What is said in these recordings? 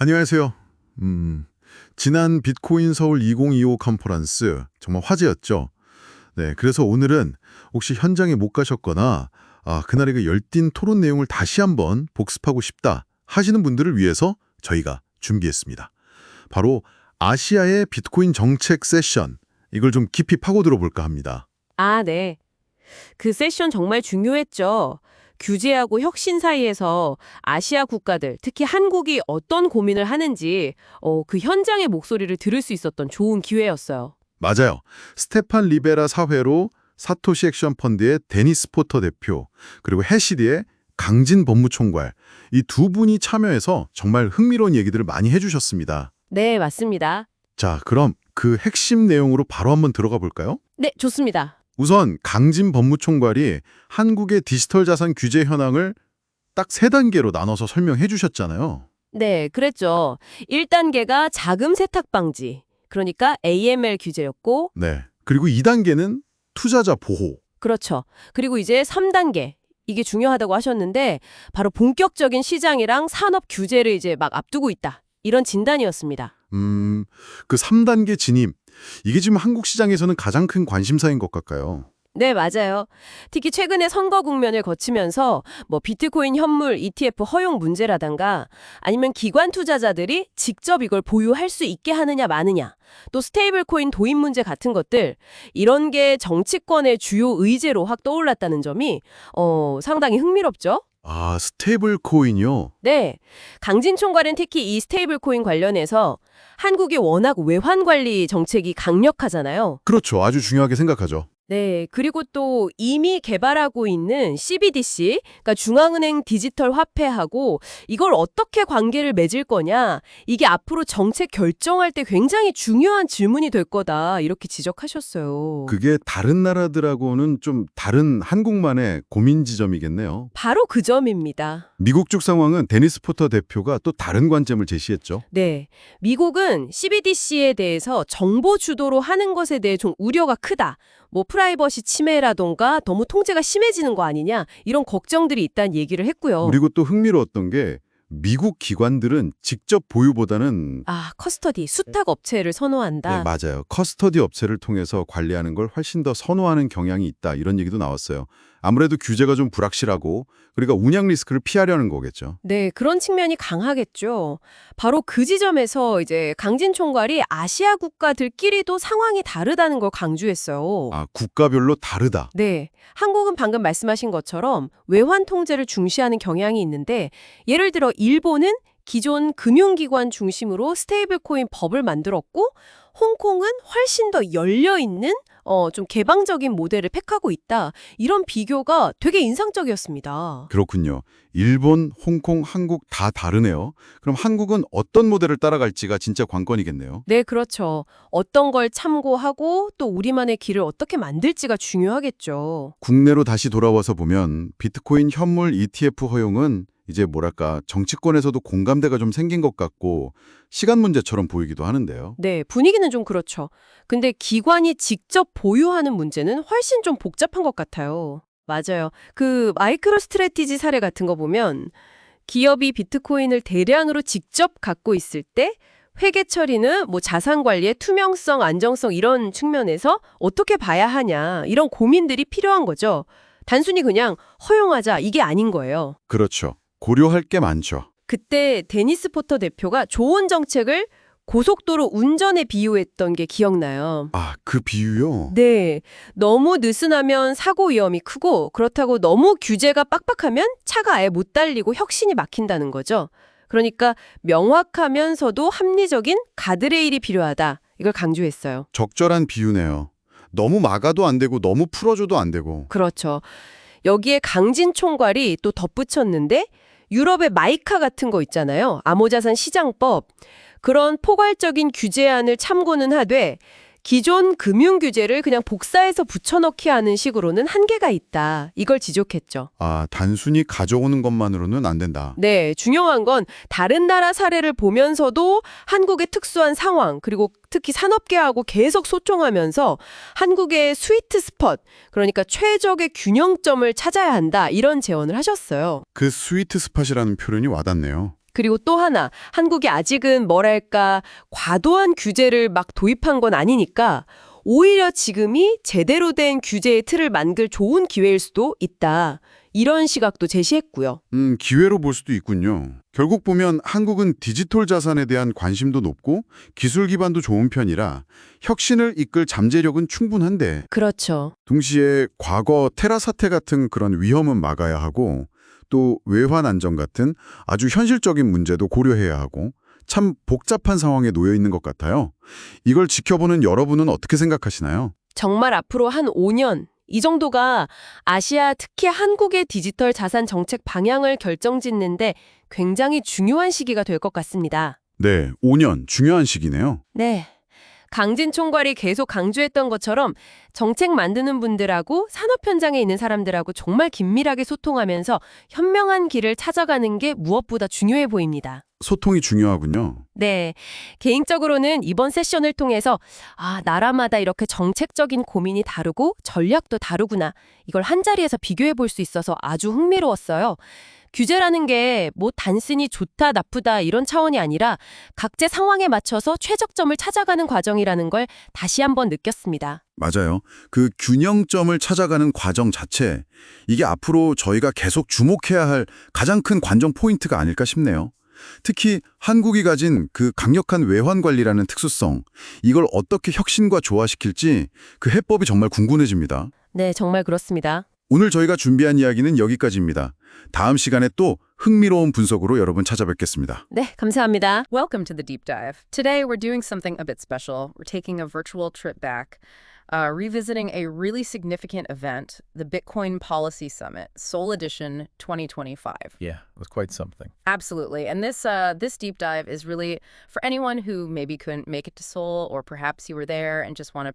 안녕하세요. 지난 비트코인 서울 2025 컨퍼런스 정말 화제였죠. 네, 그래서 오늘은 혹시 현장에 못 가셨거나 그날의 그 열띤 토론 내용을 다시 한번 복습하고 싶다 하시는 분들을 위해서 저희가 준비했습니다. 바로 아시아의 비트코인 정책 세션, 이걸 좀 깊이 파고들어 볼까 합니다. 아, 네. 그 세션 정말 중요했죠. 규제하고 혁신 사이에서 아시아 국가들, 특히 한국이 어떤 고민을 하는지 그 현장의 목소리를 들을 수 있었던 좋은 기회였어요. 맞아요. 스테판 리베라 사회로 사토시 액션 펀드의 데니스 포터 대표, 그리고 해시디의 강진 법무총괄, 이 두 분이 참여해서 정말 흥미로운 얘기들을 많이 해주셨습니다. 네, 맞습니다. 자, 그럼 그 핵심 내용으로 바로 한번 들어가 볼까요? 네, 좋습니다. 우선 강진 법무총괄이 한국의 디지털 자산 규제 현황을 딱 세 단계로 나눠서 설명해 주셨잖아요. 네, 그랬죠. 1단계가 자금 세탁 방지, 그러니까 AML 규제였고, 네. 그리고 2단계는 투자자 보호. 그렇죠. 그리고 이제 3단계, 이게 중요하다고 하셨는데 바로 본격적인 시장이랑 산업 규제를 이제 막 앞두고 있다. 이런 진단이었습니다. 그 3단계 진입. 이게 지금 한국 시장에서는 가장 큰 관심사인 것 같아요. 네, 맞아요. 특히 최근에 선거 국면을 거치면서 비트코인 현물 ETF 허용 문제라든가 아니면 기관 투자자들이 직접 이걸 보유할 수 있게 하느냐 마느냐, 또 스테이블 코인 도입 문제 같은 것들, 이런 게 정치권의 주요 의제로 확 떠올랐다는 점이 상당히 흥미롭죠? 아, 스테이블 코인이요? 네, 강진 총괄은 특히 이 스테이블 코인 관련해서 한국이 워낙 외환 관리 정책이 강력하잖아요. 그렇죠. 아주 중요하게 생각하죠. 네, 그리고 또 이미 개발하고 있는 CBDC, 그러니까 중앙은행 디지털 화폐하고 이걸 어떻게 관계를 맺을 거냐, 이게 앞으로 정책 결정할 때 굉장히 중요한 질문이 될 거다, 이렇게 지적하셨어요. 그게 다른 나라들하고는 좀 다른 한국만의 고민 지점이겠네요. 바로 그 점입니다. 미국 쪽 상황은 데니스 포터 대표가 또 다른 관점을 제시했죠. 네, 미국은 CBDC에 대해서 정보 주도로 하는 것에 대해 좀 우려가 크다. 프라이버시 침해라던가 너무 통제가 심해지는 거 아니냐, 이런 걱정들이 있다는 얘기를 했고요. 그리고 또 흥미로웠던 게 미국 기관들은 직접 보유보다는 커스터디, 수탁 업체를 선호한다. 네, 맞아요. 커스터디 업체를 통해서 관리하는 걸 훨씬 더 선호하는 경향이 있다. 이런 얘기도 나왔어요. 아무래도 규제가 좀 불확실하고 그러니까 운영 리스크를 피하려는 거겠죠. 네, 그런 측면이 강하겠죠. 바로 그 지점에서 이제 강진 총괄이 아시아 국가들끼리도 상황이 다르다는 걸 강조했어요. 국가별로 다르다. 네, 한국은 방금 말씀하신 것처럼 외환 통제를 중시하는 경향이 있는데, 예를 들어 일본은 기존 금융기관 중심으로 스테이블 코인 법을 만들었고, 홍콩은 훨씬 더 열려있는 좀 개방적인 모델을 택하고 있다. 이런 비교가 되게 인상적이었습니다. 그렇군요. 일본, 홍콩, 한국 다 다르네요. 그럼 한국은 어떤 모델을 따라갈지가 진짜 관건이겠네요. 네, 그렇죠. 어떤 걸 참고하고 또 우리만의 길을 어떻게 만들지가 중요하겠죠. 국내로 다시 돌아와서 보면 비트코인 현물 ETF 허용은 이제 정치권에서도 공감대가 좀 생긴 것 같고 시간 문제처럼 보이기도 하는데요. 네, 분위기는 좀 그렇죠. 근데 기관이 직접 보유하는 문제는 훨씬 좀 복잡한 것 같아요. 맞아요. 그 마이크로 스트래티지 사례 같은 거 보면 기업이 비트코인을 대량으로 직접 갖고 있을 때 회계 처리는 자산 관리의 투명성, 안정성 이런 측면에서 어떻게 봐야 하냐, 이런 고민들이 필요한 거죠. 단순히 그냥 허용하자 이게 아닌 거예요. 그렇죠. 고려할 게 많죠. 그때 데니스 포터 대표가 좋은 정책을 고속도로 운전에 비유했던 게 기억나요. 그 비유요? 네, 너무 느슨하면 사고 위험이 크고, 그렇다고 너무 규제가 빡빡하면 차가 아예 못 달리고 혁신이 막힌다는 거죠. 그러니까 명확하면서도 합리적인 가드레일이 필요하다, 이걸 강조했어요. 적절한 비유네요. 너무 막아도 안 되고 너무 풀어줘도 안 되고. 그렇죠. 여기에 강진 총괄이 또 덧붙였는데, 유럽의 마이카 같은 거 있잖아요. 암호자산 시장법. 그런 포괄적인 규제안을 참고는 하되 기존 금융 규제를 그냥 복사해서 붙여넣기 하는 식으로는 한계가 있다. 이걸 지적했죠. 단순히 가져오는 것만으로는 안 된다. 네, 중요한 건 다른 나라 사례를 보면서도 한국의 특수한 상황, 그리고 특히 산업계하고 계속 소통하면서 한국의 스위트 스폿, 그러니까 최적의 균형점을 찾아야 한다. 이런 제언을 하셨어요. 그 스위트 스팟이라는 표현이 와닿네요. 그리고 또 하나, 한국이 아직은 뭐랄까 과도한 규제를 막 도입한 건 아니니까 오히려 지금이 제대로 된 규제의 틀을 만들 좋은 기회일 수도 있다. 이런 시각도 제시했고요. 기회로 볼 수도 있군요. 결국 보면 한국은 디지털 자산에 대한 관심도 높고 기술 기반도 좋은 편이라 혁신을 이끌 잠재력은 충분한데 그렇죠. 동시에 과거 테라 사태 같은 그런 위험은 막아야 하고 또 외환 안정 같은 아주 현실적인 문제도 고려해야 하고 참 복잡한 상황에 놓여 있는 것 같아요. 이걸 지켜보는 여러분은 어떻게 생각하시나요? 정말 앞으로 한 5년 이 정도가 아시아 특히 한국의 디지털 자산 정책 방향을 결정짓는데 굉장히 중요한 시기가 될 것 같습니다. 네, 5년 중요한 시기네요. 네. 강진 총괄이 계속 강조했던 것처럼 정책 만드는 분들하고 산업 현장에 있는 사람들하고 정말 긴밀하게 소통하면서 현명한 길을 찾아가는 게 무엇보다 중요해 보입니다. 소통이 중요하군요. 네. 개인적으로는 이번 세션을 통해서 나라마다 이렇게 정책적인 고민이 다르고 전략도 다르구나. 이걸 한자리에서 비교해 볼 수 있어서 아주 흥미로웠어요. 규제라는 게 뭐 단순히 좋다 나쁘다 이런 차원이 아니라 각자 상황에 맞춰서 최적점을 찾아가는 과정이라는 걸 다시 한번 느꼈습니다. 맞아요. 그 균형점을 찾아가는 과정 자체, 이게 앞으로 저희가 계속 주목해야 할 가장 큰 관전 포인트가 아닐까 싶네요. 특히 한국이 가진 그 강력한 외환 관리라는 특수성, 이걸 어떻게 혁신과 조화시킬지 그 해법이 정말 궁금해집니다. 네, 정말 그렇습니다. 오늘 저희가 준비한 이야기는 여기까지입니다. 다음 시간에 또 흥미로운 분석으로 여러분 찾아뵙겠습니다. 네, 감사합니다. Welcome to the deep dive. Today we're doing something a bit special. We're taking a virtual trip back, revisiting a really significant event, the Bitcoin Policy Summit, Seoul Edition 2025. Yeah, it was quite something. Absolutely. And this deep dive is really for anyone who maybe couldn't make it to Seoul, or perhaps you were there and just want to,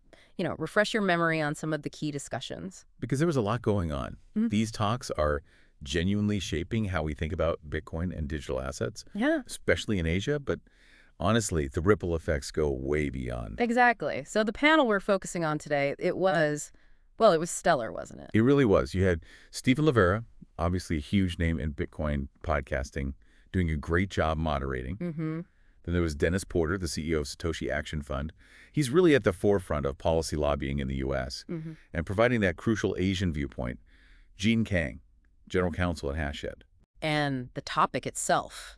refresh your memory on some of the key discussions. Because there was a lot going on. These talks are genuinely shaping how we think about Bitcoin and digital assets, Yeah. especially in Asia. But honestly, the ripple effects go way beyond. Exactly. So the panel we're focusing on today, it was stellar, wasn't it? It really was. You had Stephen Livera, obviously a huge name in Bitcoin podcasting, doing a great job moderating. Mm-hmm. Then there was Dennis Porter, the CEO of Satoshi Action Fund. He's really at the forefront of policy lobbying in the U.S. And providing that crucial Asian viewpoint. Gene Kang, General Counsel at Hashhead. And the topic itself.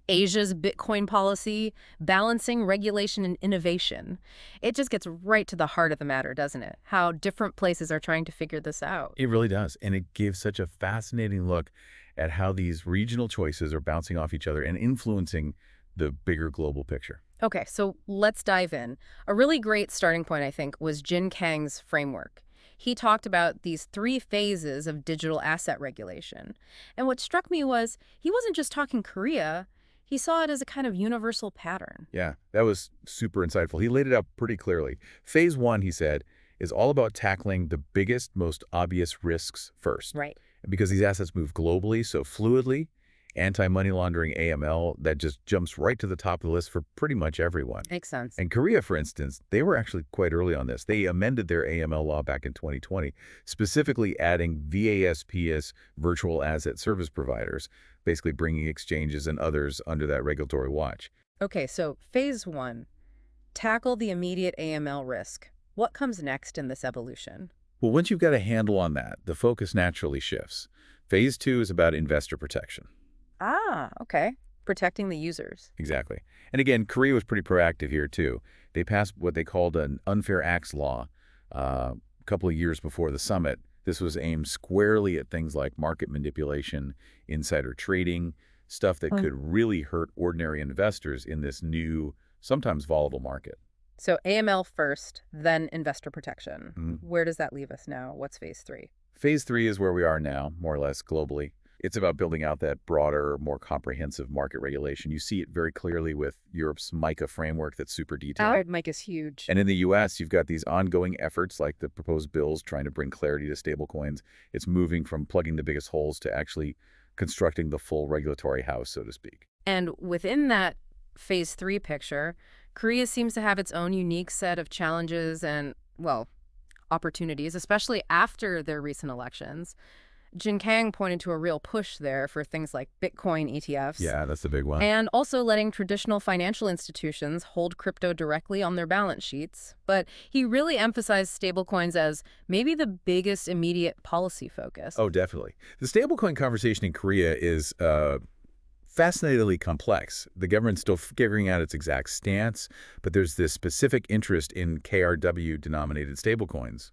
Asia's Bitcoin policy, balancing regulation and innovation. It just gets right to the heart of the matter, doesn't it? How different places are trying to figure this out. It really does. And it gives such a fascinating look at how these regional choices are bouncing off each other and influencing the bigger global picture. Okay, so let's dive in. A really great starting point, I think, was Jin Kang's framework. He talked about these 3 phases of digital asset regulation. And what struck me was he wasn't just talking Korea. He saw it as a kind of universal pattern. Yeah, that was super insightful. He laid it out pretty clearly. Phase 1, he said, is all about tackling the biggest, most obvious risks first. Right. And because these assets move globally so fluidly, anti-money laundering AML, that just jumps right to the top of the list for pretty much everyone. Makes sense. And Korea, for instance, they were actually quite early on this. They amended their AML law back in 2020, specifically adding VASP as virtual asset service providers, basically bringing exchanges and others under that regulatory watch. Okay, so phase 1, tackle the immediate AML risk. What comes next in this evolution? Well, once you've got a handle on that, the focus naturally shifts. Phase 2 is about investor protection. Ah, okay. Protecting the users. Exactly. And again, Korea was pretty proactive here, too. They passed what they called an unfair acts law a couple of years before the summit. This was aimed squarely at things like market manipulation, insider trading, stuff that could really hurt ordinary investors in this new, sometimes volatile market. So AML first, then investor protection. Where does that leave us now? What's phase 3? Phase 3 is where we are now, more or less globally. It's about building out that broader, more comprehensive market regulation. You see it very clearly with Europe's MiCA framework that's super detailed. Mike is huge. And in the U.S., you've got these ongoing efforts like the proposed bills trying to bring clarity to stablecoins. It's moving from plugging the biggest holes to actually constructing the full regulatory house, so to speak. And within that phase 3 picture, Korea seems to have its own unique set of challenges and, well, opportunities, especially after their recent elections. Jin Kang pointed to a real push there for things like Bitcoin ETFs. Yeah, that's the big one. And also letting traditional financial institutions hold crypto directly on their balance sheets. But he really emphasized stablecoins as maybe the biggest immediate policy focus. Oh, definitely. The stablecoin conversation in Korea is fascinatingly complex. The government's still figuring out its exact stance, but there's this specific interest in KRW-denominated stablecoins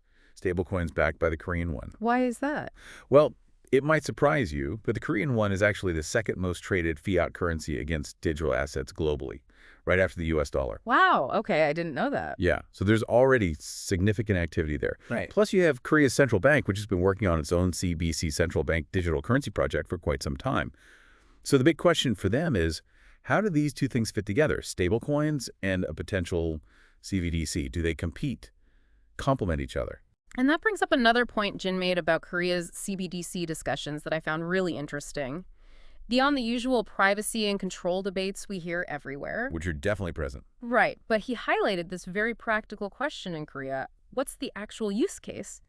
backed by the Korean one. Why is that? Well, it might surprise you, but the Korean one is actually the second most traded fiat currency against digital assets globally, right after the US dollar. Wow, okay, I didn't know that. Yeah, so there's already significant activity there. Right. Plus, you have Korea's central bank, which has been working on its own CBC central bank digital currency project for quite some time. So the big question for them is, how do these two things fit together, stablecoins and a potential CBDC? Do they compete, complement each other? And that brings up another point Jin made about Korea's CBDC discussions that I found really interesting. Beyond the usual privacy and control debates we hear everywhere. Which are definitely present. Right, but he highlighted this very practical question in Korea. What's the actual use case?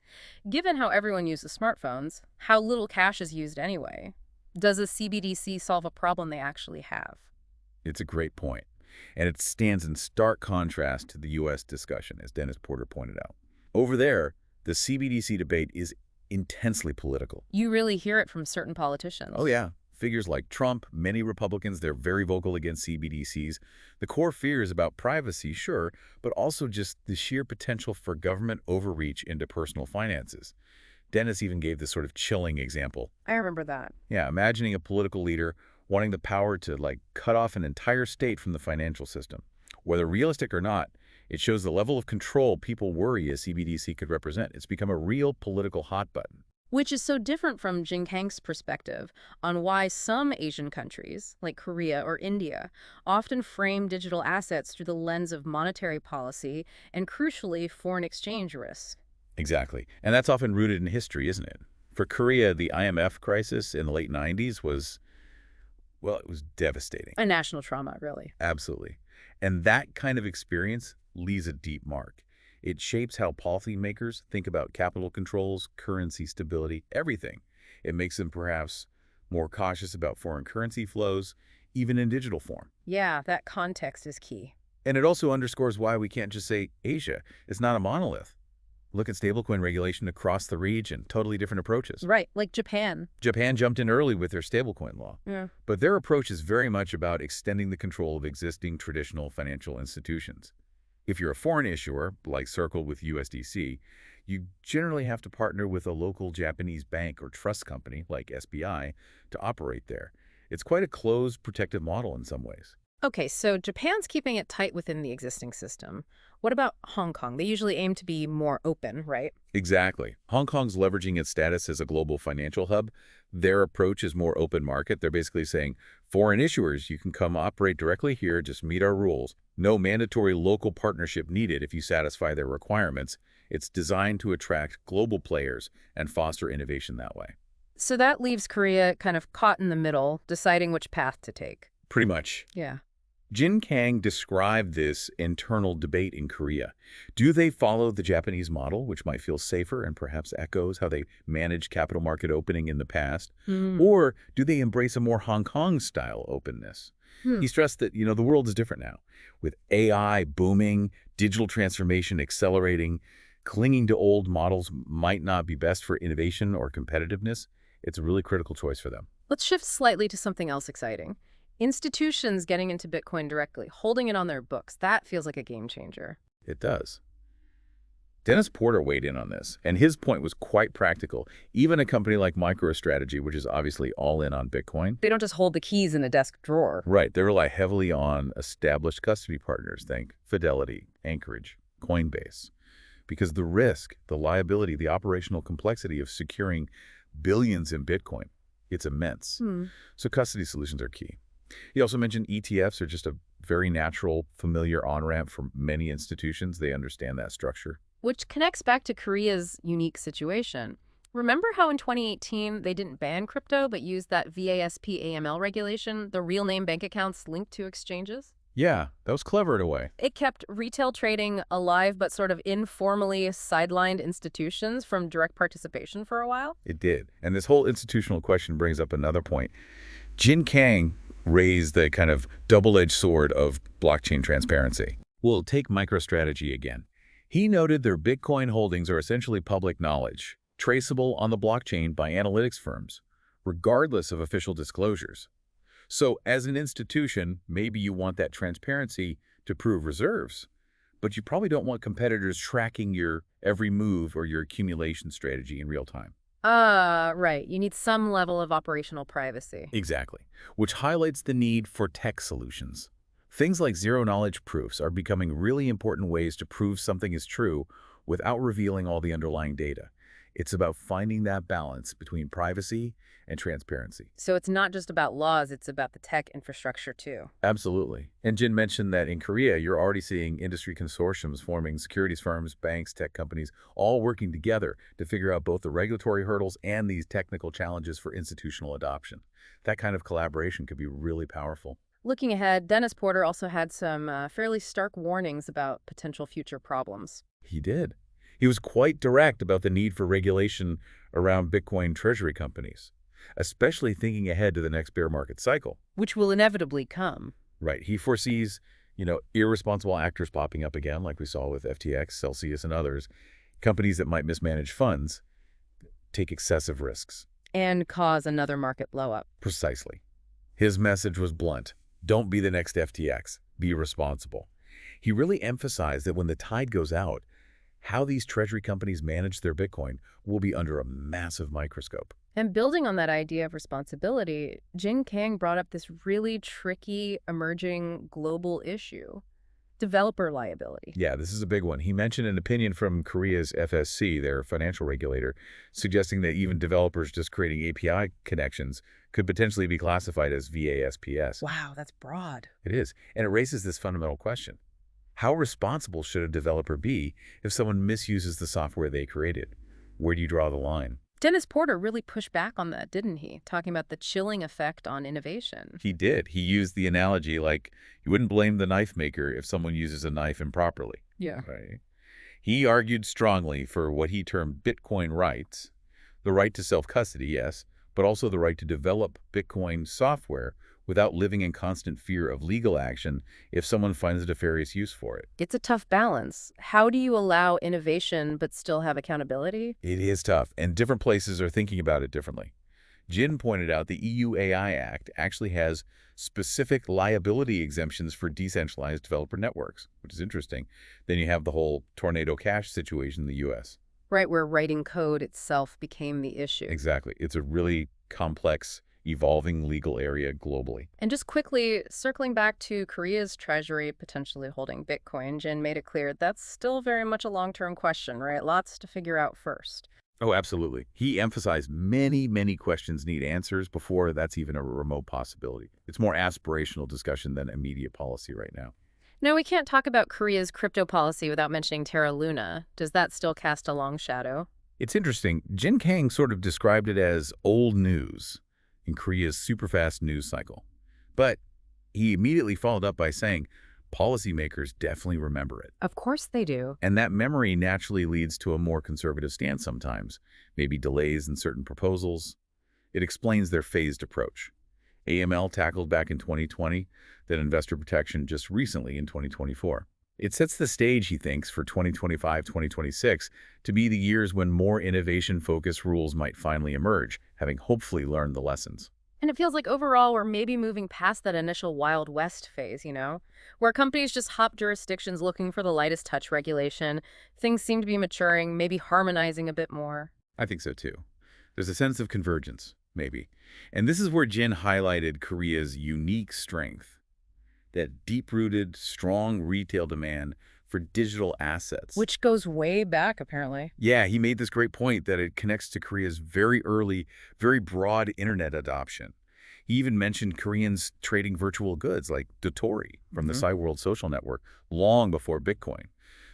Given how everyone uses smartphones, how little cash is used anyway, does a CBDC solve a problem they actually have? It's a great point, and it stands in stark contrast to the U.S. discussion, as Dennis Porter pointed out. Over there, the CBDC debate is intensely political. You really hear it from certain politicians. Oh, yeah. Figures like Trump, many Republicans, they're very vocal against CBDCs. The core fear is about privacy, sure, but also just the sheer potential for government overreach into personal finances. Dennis even gave this sort of chilling example. I remember that. Yeah, imagining a political leader wanting the power to, cut off an entire state from the financial system. Whether realistic or not, it shows the level of control people worry a CBDC could represent. It's become a real political hot button. Which is so different from Jin Kang's perspective on why some Asian countries, like Korea or India, often frame digital assets through the lens of monetary policy and, crucially, foreign exchange risk. Exactly. And that's often rooted in history, isn't it? For Korea, the IMF crisis in the late 90s was, well, it was devastating. A national trauma, really. Absolutely. And that kind of experience leaves a deep mark. It shapes how policymakers think about capital controls, currency stability, everything. It makes them perhaps more cautious about foreign currency flows, even in digital form. Yeah, that context is key. And it also underscores why we can't just say Asia. It's not a monolith. Look at stablecoin regulation across the region, totally different approaches. Right, like Japan. Japan jumped in early with their stablecoin law. Yeah. But their approach is very much about extending the control of existing traditional financial institutions. If you're a foreign issuer, like Circle with USDC, you generally have to partner with a local Japanese bank or trust company, like SBI, to operate there. It's quite a closed, protective model in some ways. Okay, so Japan's keeping it tight within the existing system. What about Hong Kong? They usually aim to be more open, right? Exactly. Hong Kong's leveraging its status as a global financial hub. Their approach is more open market. They're basically saying, foreign issuers, you can come operate directly here, just meet our rules. No mandatory local partnership needed if you satisfy their requirements. It's designed to attract global players and foster innovation that way. So that leaves Korea kind of caught in the middle, deciding which path to take. Pretty much. Yeah. Jin Kang described this internal debate in Korea. Do they follow the Japanese model, which might feel safer and perhaps echoes how they managed capital market opening in the past? Or do they embrace a more Hong Kong-style openness? He stressed that, the world is different now. With AI booming, digital transformation accelerating, clinging to old models might not be best for innovation or competitiveness. It's a really critical choice for them. Let's shift slightly to something else exciting. Institutions getting into Bitcoin directly, holding it on their books, that feels like a game changer. It does. Dennis Porter weighed in on this, and his point was quite practical. Even a company like MicroStrategy, which is obviously all in on Bitcoin. They don't just hold the keys in a desk drawer. Right. They rely heavily on established custody partners, think Fidelity, Anchorage, Coinbase. Because the risk, the liability, the operational complexity of securing billions in Bitcoin, it's immense. So custody solutions are key. He also mentioned ETFs are just a very natural, familiar on-ramp for many institutions. They understand that structure. Which connects back to Korea's unique situation. Remember how in 2018 they didn't ban crypto but used that VASP-AML regulation, the real name bank accounts linked to exchanges? Yeah, that was clever in a way. It kept retail trading alive but sort of informally sidelined institutions from direct participation for a while. It did. And this whole institutional question brings up another point. Jin Kang raised the kind of double-edged sword of blockchain transparency. We'll take MicroStrategy again. He noted their Bitcoin holdings are essentially public knowledge, traceable on the blockchain by analytics firms, regardless of official disclosures. So as an institution, maybe you want that transparency to prove reserves, but you probably don't want competitors tracking your every move or your accumulation strategy in real time. Right. You need some level of operational privacy. Exactly, which highlights the need for tech solutions. Things like zero-knowledge proofs are becoming really important ways to prove something is true without revealing all the underlying data. It's about finding that balance between privacy and transparency. So it's not just about laws, it's about the tech infrastructure too. Absolutely. And Jin mentioned that in Korea, you're already seeing industry consortiums forming securities firms, banks, tech companies, all working together to figure out both the regulatory hurdles and these technical challenges for institutional adoption. That kind of collaboration could be really powerful. Looking ahead, Dennis Porter also had some fairly stark warnings about potential future problems. He did. He was quite direct about the need for regulation around Bitcoin treasury companies, especially thinking ahead to the next bear market cycle. Which will inevitably come. Right. He foresees, irresponsible actors popping up again, like we saw with FTX, Celsius, and others, companies that might mismanage funds, take excessive risks. And cause another market blow-up. Precisely. His message was blunt. Don't be the next FTX. Be responsible. He really emphasized that when the tide goes out, how these treasury companies manage their Bitcoin will be under a massive microscope. And building on that idea of responsibility, Jin Kang brought up this really tricky, emerging global issue: developer liability. Yeah, this is a big one. He mentioned an opinion from Korea's FSC, their financial regulator, suggesting that even developers just creating API connections could potentially be classified as VASPS. Wow, that's broad. It is. And it raises this fundamental question. How responsible should a developer be if someone misuses the software they created? Where do you draw the line? Dennis Porter really pushed back on that, didn't he? Talking about the chilling effect on innovation. He did. He used the analogy like you wouldn't blame the knife maker if someone uses a knife improperly. Yeah. Right? He argued strongly for what he termed Bitcoin rights, the right to self-custody, yes, but also the right to develop Bitcoin software without living in constant fear of legal action if someone finds a nefarious use for it. It's a tough balance. How do you allow innovation but still have accountability? It is tough, and different places are thinking about it differently. Jin pointed out the EU AI Act actually has specific liability exemptions for decentralized developer networks, which is interesting. Then you have the whole Tornado Cash situation in the U.S. Right, where writing code itself became the issue. Exactly. It's a really complex, evolving legal area globally. And just quickly, circling back to Korea's treasury potentially holding Bitcoin, Jin made it clear that's still very much a long-term question, right? Lots to figure out first. Oh, absolutely. He emphasized many, many questions need answers before that's even a remote possibility. It's more aspirational discussion than immediate policy right now. Now, we can't talk about Korea's crypto policy without mentioning Terra Luna. Does that still cast a long shadow? It's interesting. Jin Kang sort of described it as old news in Korea's super-fast news cycle. But he immediately followed up by saying policymakers definitely remember it. Of course they do. And that memory naturally leads to a more conservative stance sometimes, maybe delays in certain proposals. It explains their phased approach. AML tackled back in 2020, then investor protection just recently in 2024. It sets the stage, he thinks, for 2025, 2026 to be the years when more innovation-focused rules might finally emerge, having hopefully learned the lessons. And it feels like overall we're maybe moving past that initial Wild West phase, where companies just hop jurisdictions looking for the lightest touch regulation. Things seem to be maturing, maybe harmonizing a bit more. I think so too. There's a sense of convergence, maybe. And this is where Jin highlighted Korea's unique strength. That deep-rooted, strong retail demand for digital assets. Which goes way back, apparently. Yeah, he made this great point that it connects to Korea's very early, very broad internet adoption. He even mentioned Koreans trading virtual goods like Dotori from the Cyworld social network long before Bitcoin.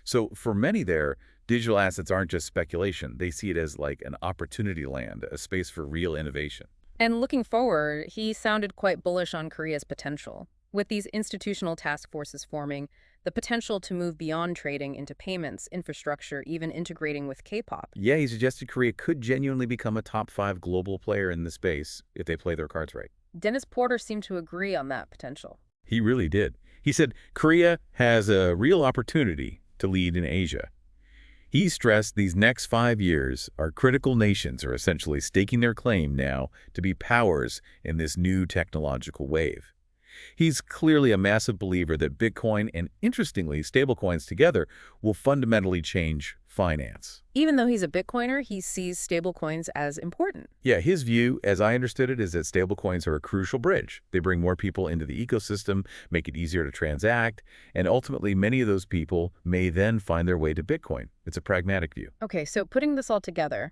So for many there, digital assets aren't just speculation. They see it as like an opportunity land, a space for real innovation. And looking forward, he sounded quite bullish on Korea's potential. With these institutional task forces forming, the potential to move beyond trading into payments, infrastructure, even integrating with K-pop. Yeah, he suggested Korea could genuinely become a top 5 global player in the space if they play their cards right. Dennis Porter seemed to agree on that potential. He really did. He said Korea has a real opportunity to lead in Asia. He stressed these next 5 years, our critical nations are essentially staking their claim now to be powers in this new technological wave. He's clearly a massive believer that Bitcoin and, interestingly, stablecoins together will fundamentally change finance. Even though he's a Bitcoiner, he sees stablecoins as important. Yeah, his view, as I understood it, is that stablecoins are a crucial bridge. They bring more people into the ecosystem, make it easier to transact, and ultimately many of those people may then find their way to Bitcoin. It's a pragmatic view. Okay, so putting this all together,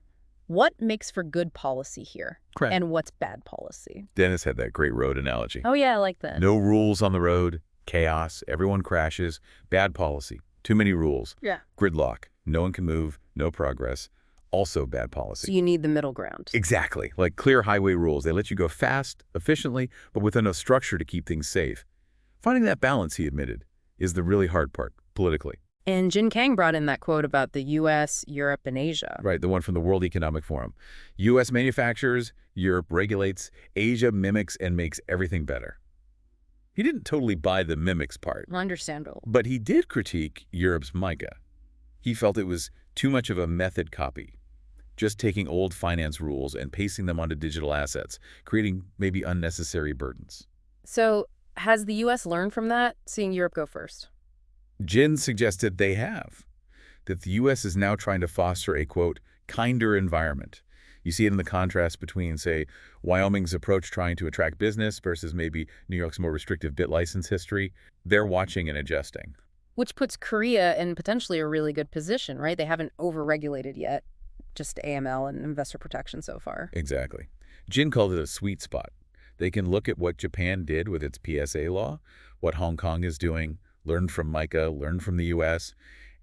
what makes for good policy here? Correct. And what's bad policy? Dennis had that great road analogy. Oh yeah, I like that. No rules on the road, chaos, everyone crashes, bad policy, too many rules, Yeah. gridlock, no one can move, no progress, also bad So policy. you need the middle ground. Exactly, like clear highway rules. They let you go fast, efficiently, but with enough structure to keep things safe. Finding that balance, he admitted, is the really hard part, politically. And Jin Kang brought in that quote about the U.S., Europe, and Asia. Right, the one from the World Economic Forum. U.S. manufactures, Europe regulates, Asia mimics and makes everything better. He didn't totally buy the mimics part, Understandable. but he did critique Europe's MICA. He felt it was too much of a method copy, just taking old finance rules and pasting them onto digital assets, creating maybe unnecessary burdens. So has the U.S. learned from that, seeing Europe go first? Jin suggested they have, that the U.S. is now trying to foster a, quote, kinder environment. You see it in the contrast between, say, Wyoming's approach trying to attract business versus maybe New York's more restrictive bit license history. They're watching and adjusting. Which puts Korea in potentially a really good position, right? They haven't over-regulated yet, just AML and investor protection so far. Exactly. Jin called it a sweet spot. They can look at what Japan did with its PSA law, what Hong Kong is doing, learn from MICA, learn from the U.S.,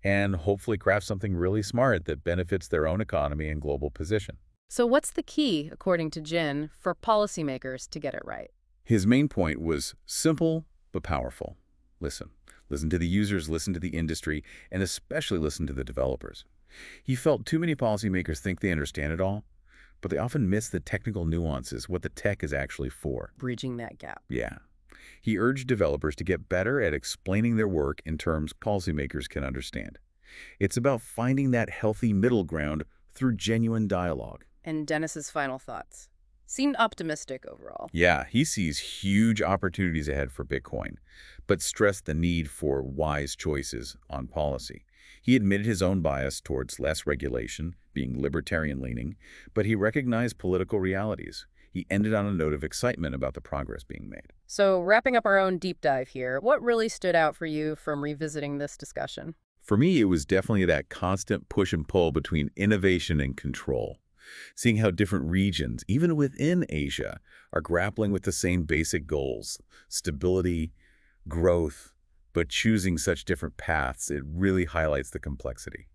and hopefully craft something really smart that benefits their own economy and global position. So what's the key, according to Jin, for policymakers to get it right? His main point was simple but powerful. Listen. Listen to the users, listen to the industry, and especially listen to the developers. He felt too many policymakers think they understand it all, but they often miss the technical nuances, what the tech is actually for. Bridging that gap. Yeah. He urged developers to get better at explaining their work in terms policymakers can understand. It's about finding that healthy middle ground through genuine dialogue. And Dennis's final thoughts seemed optimistic overall. Yeah, he sees huge opportunities ahead for Bitcoin, but stressed the need for wise choices on policy. He admitted his own bias towards less regulation, being libertarian-leaning, but he recognized political realities. He ended on a note of excitement about the progress being made. So wrapping up our own deep dive here, what really stood out for you from revisiting this discussion? For me, it was definitely that constant push and pull between innovation and control. Seeing how different regions, even within Asia, are grappling with the same basic goals, stability, growth, but choosing such different paths, it really highlights the complexity.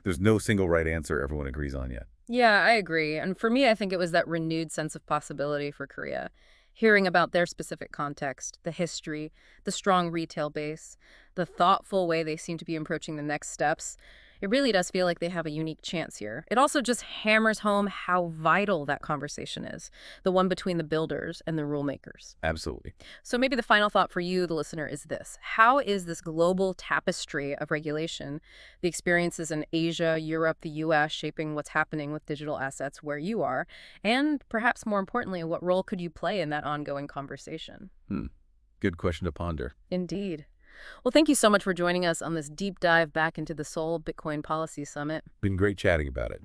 There's no single right answer everyone agrees on yet. Yeah, I agree. And for me, I think it was that renewed sense of possibility for Korea. Hearing about their specific context, the history, the strong retail base, the thoughtful way they seem to be approaching the next steps, it really does feel like they have a unique chance here. It also just hammers home how vital that conversation is, the one between the builders and the rule makers. Absolutely. So maybe the final thought for you, the listener, is this. How is this global tapestry of regulation, the experiences in Asia, Europe, the U.S., shaping what's happening with digital assets where you are? And perhaps more importantly, what role could you play in that ongoing conversation? Good question to ponder. Indeed. Well, thank you so much for joining us on this deep dive back into the Seoul Bitcoin Policy Summit. Been great chatting about it.